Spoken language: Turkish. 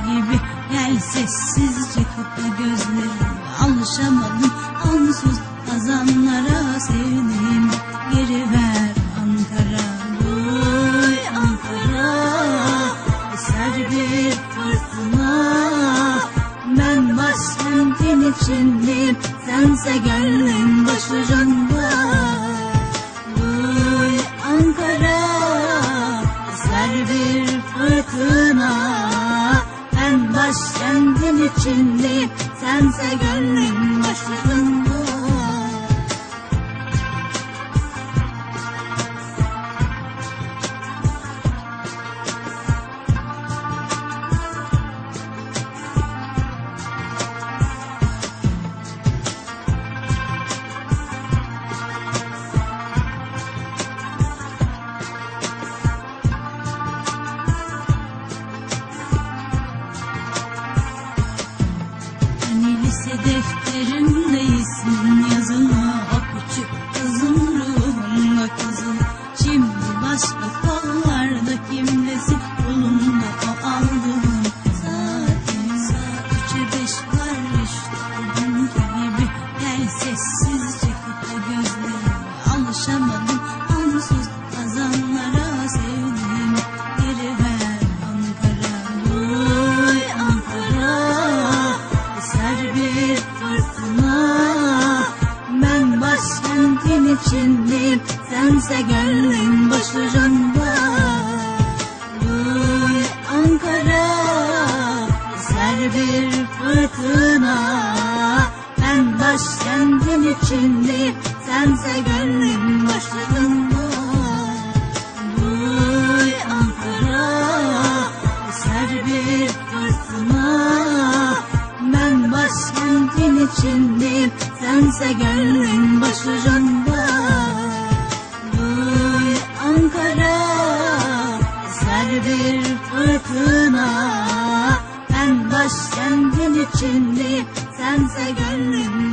gibi. Gel sessizce kapa gözlerini. Alışamadım onsuz kazanlara, sevdiğim geri ver Ankara. Duy Ankara, eser bir fırtına. Ben başkentin içindeyim, sense gönlüm başucunda. Duy Ankara, eser bir fırtına. Ben başkentin içindeyim, sense gönlüm başucunda. Lise defterimde ismin yazılı, o küçük kızım ruhumda kızım. Şimdi başka kollarda kimdesin, kolumda o aldığım saatim. Saat 3'e 5 var işte bugünkü gibi. Gel sessizce kapa gözlerini. Alışamadım onsuz kazanlara, sevdiğim geri ver Ankara. Duy Ankara, eser bir fırtına. Ben başkentin içindeyim, sense gönlüm başucunda. Duy Ankara, eser bir fırtına. Ben başkentin içindeyim, sense gönlüm başucunda. Duy Ankara, eser bir fırtına. Ben başkentin içindeyim, sense gönlüm başucunda. Duy Ankara, eser bir fırtına. Ben başkentin içindeyim, sense gönlüm